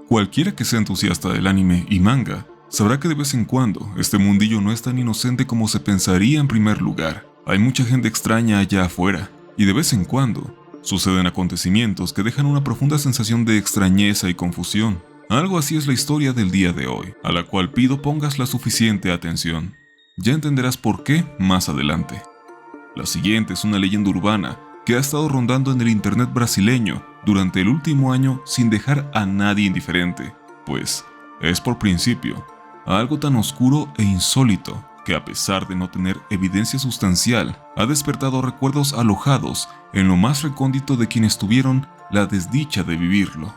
Cualquiera que sea entusiasta del anime y manga sabrá que de vez en cuando este mundillo no es tan inocente como se pensaría en primer lugar. Hay mucha gente extraña allá afuera, y de vez en cuando suceden acontecimientos que dejan una profunda sensación de extrañeza y confusión. Algo así es la historia del día de hoy, a la cual pido pongas la suficiente atención. Ya entenderás por qué más adelante. La siguiente es una leyenda urbana que ha estado rondando en el internet brasileño durante el último año sin dejar a nadie indiferente, pues es por principio algo tan oscuro e insólito que, a pesar de no tener evidencia sustancial, ha despertado recuerdos alojados en lo más recóndito de quienes tuvieron la desdicha de vivirlo.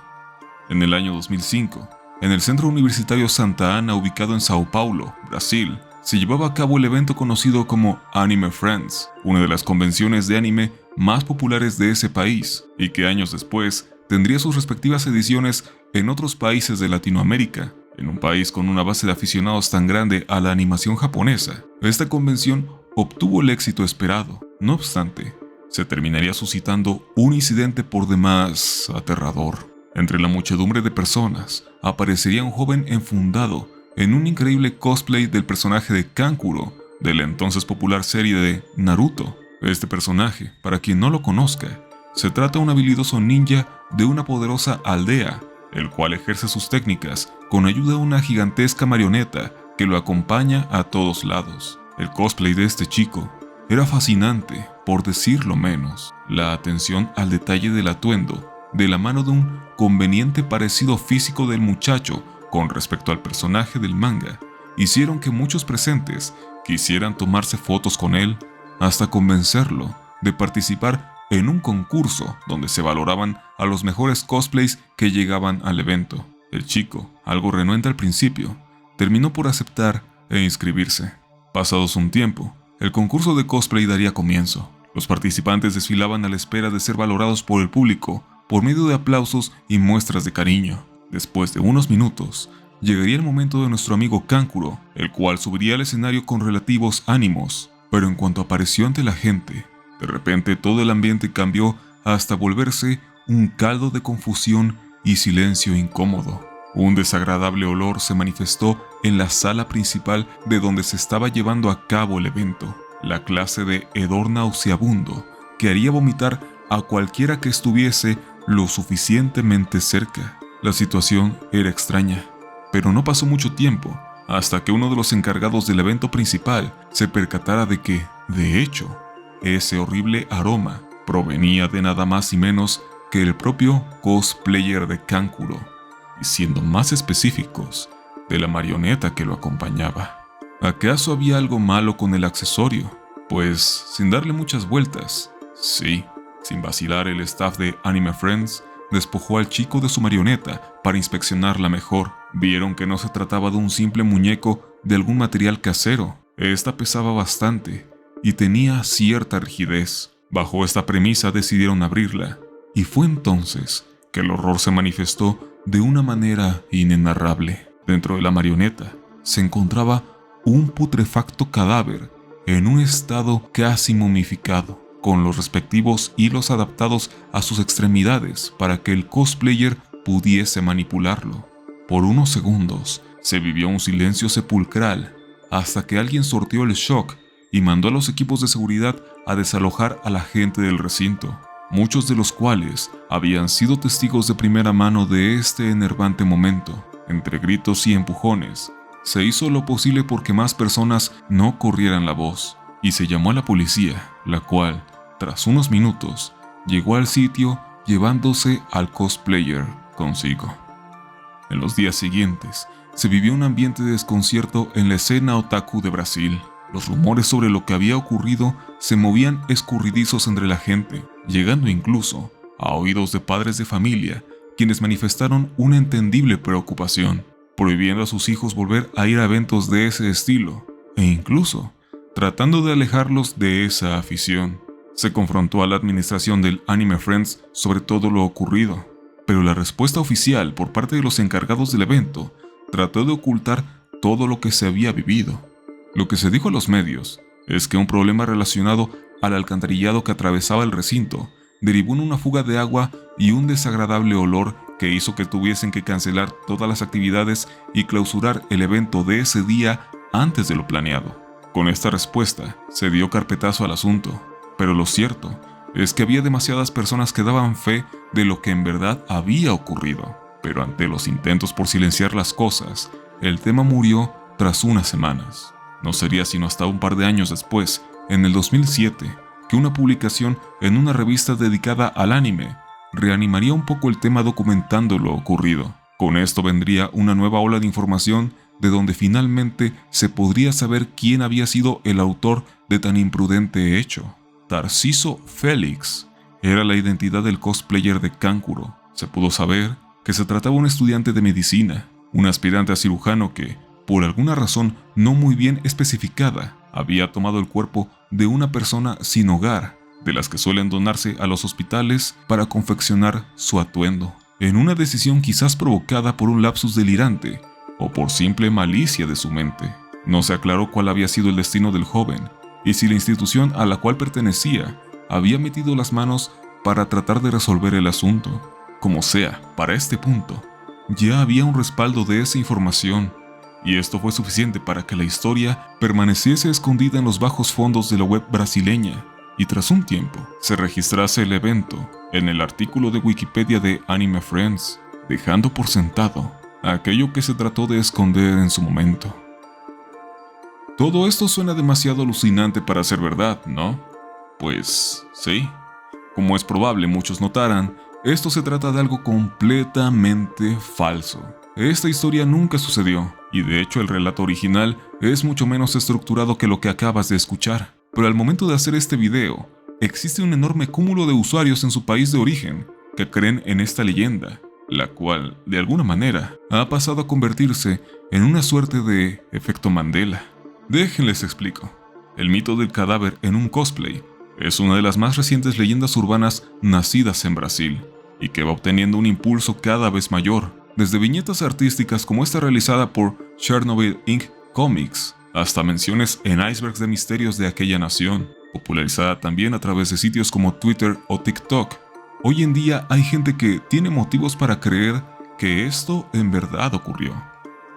En el año 2005, en el Centro Universitario Santa Ana, ubicado en Sao Paulo, Brasil, se llevaba a cabo el evento conocido como Anime Friends, una de las convenciones de anime más populares de ese país, y que años después tendría sus respectivas ediciones en otros países de Latinoamérica. En un país con una base de aficionados tan grande a la animación japonesa, esta convención obtuvo el éxito esperado. No obstante, se terminaría suscitando un incidente por demás aterrador. Entre la muchedumbre de personas aparecería un joven enfundado en un increíble cosplay del personaje de Kankuro de la entonces popular serie de Naruto. Este personaje, para quien no lo conozca, se trata de un habilidoso ninja de una poderosa aldea, el cual ejerce sus técnicas con ayuda de una gigantesca marioneta que lo acompaña a todos lados. El cosplay de este chico era fascinante, por decirlo menos. La atención al detalle del atuendo, de la mano de un conveniente parecido físico del muchacho con respecto al personaje del manga, hicieron que muchos presentes quisieran tomarse fotos con él, hasta convencerlo de participar en un concurso donde se valoraban a los mejores cosplays que llegaban al evento. El chico, algo renuente al principio, terminó por aceptar e inscribirse. Pasados un tiempo, el concurso de cosplay daría comienzo. Los participantes desfilaban a la espera de ser valorados por el público por medio de aplausos y muestras de cariño. Después de unos minutos, llegaría el momento de nuestro amigo Kankuro, el cual subiría al escenario con relativos ánimos. Pero en cuanto apareció ante la gente, de repente todo el ambiente cambió hasta volverse un caldo de confusión y silencio incómodo. Un desagradable olor se manifestó en la sala principal de donde se estaba llevando a cabo el evento, la clase de hedor nauseabundo que haría vomitar a cualquiera que estuviese lo suficientemente cerca. La situación era extraña, pero no pasó mucho tiempo hasta que uno de los encargados del evento principal se percatara de que, de hecho, ese horrible aroma provenía de nada más y menos que el propio cosplayer de Kankuro, y siendo más específicos, de la marioneta que lo acompañaba. ¿Acaso había algo malo con el accesorio? Pues, sin darle muchas vueltas, sí, sin vacilar, el staff de Anime Friends despojó al chico de su marioneta para inspeccionarla mejor. Vieron que no se trataba de un simple muñeco de algún material casero. Esta pesaba bastante y tenía cierta rigidez. Bajo esta premisa decidieron abrirla, y fue entonces que el horror se manifestó de una manera inenarrable. Dentro de la marioneta se encontraba un putrefacto cadáver en un estado casi momificado, con los respectivos hilos adaptados a sus extremidades para que el cosplayer pudiese manipularlo. Por unos segundos se vivió un silencio sepulcral hasta que alguien sorteó el shock y mandó a los equipos de seguridad a desalojar a la gente del recinto, muchos de los cuales habían sido testigos de primera mano de este enervante momento. Entre gritos y empujones, se hizo lo posible porque más personas no corrieran la voz, y se llamó a la policía, la cual, tras unos minutos, llegó al sitio llevándose al cosplayer consigo. En los días siguientes, se vivió un ambiente de desconcierto en la escena otaku de Brasil. Los rumores sobre lo que había ocurrido se movían escurridizos entre la gente, llegando incluso a oídos de padres de familia, quienes manifestaron una entendible preocupación, prohibiendo a sus hijos volver a ir a eventos de ese estilo, e incluso tratando de alejarlos de esa afición. Se confrontó a la administración del Anime Friends sobre todo lo ocurrido, pero la respuesta oficial por parte de los encargados del evento trató de ocultar todo lo que se había vivido. Lo que se dijo a los medios es que un problema relacionado al alcantarillado que atravesaba el recinto derivó en una fuga de agua y un desagradable olor que hizo que tuviesen que cancelar todas las actividades y clausurar el evento de ese día antes de lo planeado. Con esta respuesta, se dio carpetazo al asunto, pero lo cierto es que había demasiadas personas que daban fe de lo que en verdad había ocurrido. Pero ante los intentos por silenciar las cosas, el tema murió tras unas semanas. No sería sino hasta un par de años después, en el 2007, que una publicación en una revista dedicada al anime reanimaría un poco el tema documentando lo ocurrido. Con esto vendría una nueva ola de información de donde finalmente se podría saber quién había sido el autor de tan imprudente hecho. Tarciso Félix era la identidad del cosplayer de Kankuro. Se pudo saber que se trataba de un estudiante de medicina, un aspirante a cirujano que, por alguna razón no muy bien especificada, había tomado el cuerpo de una persona sin hogar, de las que suelen donarse a los hospitales para confeccionar su atuendo, en una decisión quizás provocada por un lapsus delirante o por simple malicia de su mente. No se aclaró cuál había sido el destino del joven y si la institución a la cual pertenecía había metido las manos para tratar de resolver el asunto. Como sea, para este punto, ya había un respaldo de esa información, y esto fue suficiente para que la historia permaneciese escondida en los bajos fondos de la web brasileña, y tras un tiempo se registrase el evento en el artículo de Wikipedia de Anime Friends, dejando por sentado aquello que se trató de esconder en su momento. Todo esto suena demasiado alucinante para ser verdad, ¿no? Pues sí. Como es probable muchos notaran, esto se trata de algo completamente falso. Esta historia nunca sucedió, y de hecho el relato original es mucho menos estructurado que lo que acabas de escuchar. Pero al momento de hacer este video, existe un enorme cúmulo de usuarios en su país de origen que creen en esta leyenda, la cual, de alguna manera, ha pasado a convertirse en una suerte de efecto Mandela. Déjenles explico. El mito del cadáver en un cosplay es una de las más recientes leyendas urbanas nacidas en Brasil, y que va obteniendo un impulso cada vez mayor, desde viñetas artísticas como esta realizada por Chernobyl Inc. Comics, hasta menciones en icebergs de misterios de aquella nación, popularizada también a través de sitios como Twitter o TikTok. Hoy en día hay gente que tiene motivos para creer que esto en verdad ocurrió.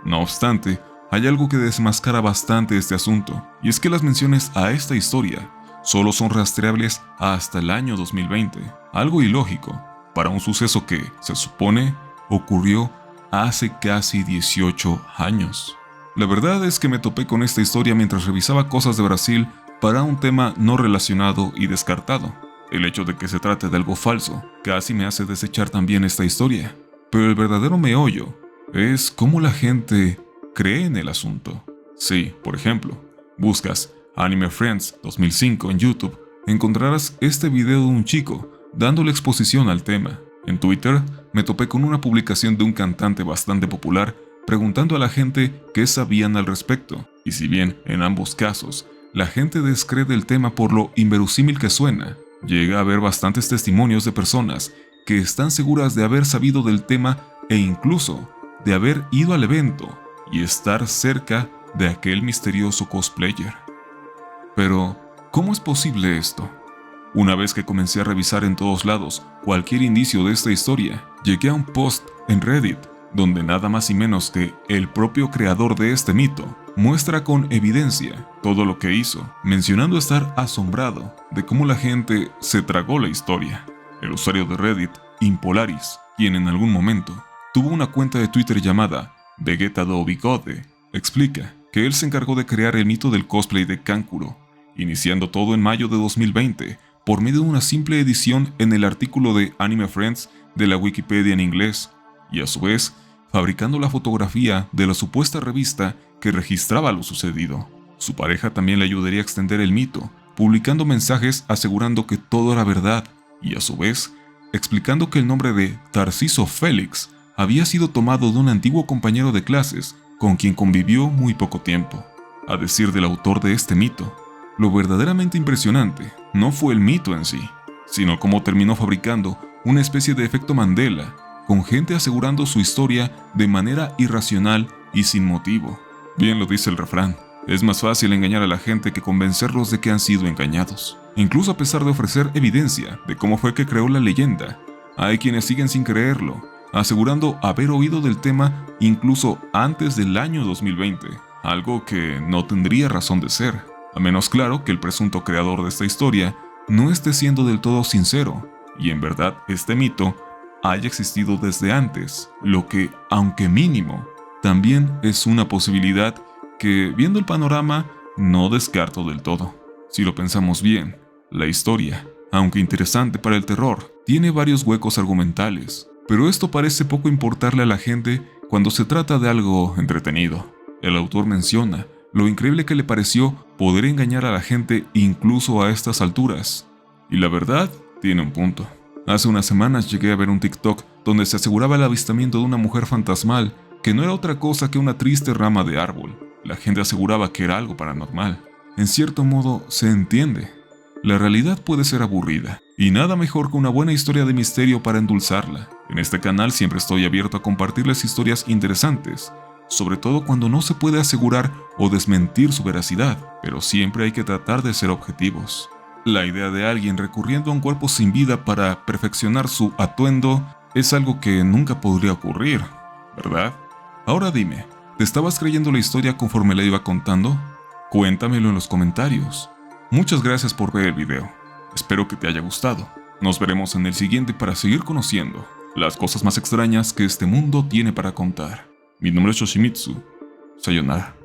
No obstante, hay algo que desmascara bastante este asunto, y es que las menciones a esta historia solo son rastreables hasta el año 2020, algo ilógico para un suceso que, se supone, ocurrió hace casi 18 años. La verdad es que me topé con esta historia mientras revisaba cosas de Brasil para un tema no relacionado y descartado. El hecho de que se trate de algo falso casi me hace desechar también esta historia. Pero el verdadero meollo es cómo la gente cree en el asunto. Si, por ejemplo, buscas Anime Friends 2005 en YouTube, encontrarás este video de un chico dándole exposición al tema. En Twitter me topé con una publicación de un cantante bastante popular preguntando a la gente qué sabían al respecto, y si bien en ambos casos la gente descree del tema por lo inverosímil que suena, llega a haber bastantes testimonios de personas que están seguras de haber sabido del tema e incluso de haber ido al evento y estar cerca de aquel misterioso cosplayer. Pero, ¿cómo es posible esto? Una vez que comencé a revisar en todos lados cualquier indicio de esta historia, llegué a un post en Reddit donde nada más y menos que el propio creador de este mito muestra con evidencia todo lo que hizo, mencionando estar asombrado de cómo la gente se tragó la historia. El usuario de Reddit, Impolaris, quien en algún momento tuvo una cuenta de Twitter llamada Vegeta do Bigode, explica que él se encargó de crear el mito del cosplay de Kankuro, iniciando todo en mayo de 2020 por medio de una simple edición en el artículo de Anime Friends de la Wikipedia en inglés, y a su vez fabricando la fotografía de la supuesta revista que registraba lo sucedido. Su pareja también le ayudaría a extender el mito, publicando mensajes asegurando que todo era verdad, y a su vez explicando que el nombre de Tarciso Félix había sido tomado de un antiguo compañero de clases con quien convivió muy poco tiempo. A decir del autor de este mito, lo verdaderamente impresionante no fue el mito en sí, sino cómo terminó fabricando una especie de efecto Mandela, con gente asegurando su historia de manera irracional y sin motivo. Bien lo dice el refrán, es más fácil engañar a la gente que convencerlos de que han sido engañados. Incluso a pesar de ofrecer evidencia de cómo fue que creó la leyenda, hay quienes siguen sin creerlo, asegurando haber oído del tema incluso antes del año 2020, algo que no tendría razón de ser, a menos claro que el presunto creador de esta historia no esté siendo del todo sincero, y en verdad este mito haya existido desde antes, lo que, aunque mínimo, también es una posibilidad que, viendo el panorama, no descarto del todo. Si lo pensamos bien, la historia, aunque interesante para el terror, tiene varios huecos argumentales, pero esto parece poco importarle a la gente cuando se trata de algo entretenido. El autor menciona lo increíble que le pareció poder engañar a la gente incluso a estas alturas. Y la verdad, tiene un punto. Hace unas semanas llegué a ver un TikTok donde se aseguraba el avistamiento de una mujer fantasmal que no era otra cosa que una triste rama de árbol. La gente aseguraba que era algo paranormal. En cierto modo, se entiende. La realidad puede ser aburrida, y nada mejor que una buena historia de misterio para endulzarla. En este canal siempre estoy abierto a compartirles historias interesantes, sobre todo cuando no se puede asegurar o desmentir su veracidad, pero siempre hay que tratar de ser objetivos. La idea de alguien recurriendo a un cuerpo sin vida para perfeccionar su atuendo es algo que nunca podría ocurrir, ¿verdad? Ahora dime, ¿te estabas creyendo la historia conforme la iba contando? Cuéntamelo en los comentarios. Muchas gracias por ver el video. Espero que te haya gustado. Nos veremos en el siguiente para seguir conociendo las cosas más extrañas que este mundo tiene para contar. Mi nombre es Yoshimitsu. Sayonara.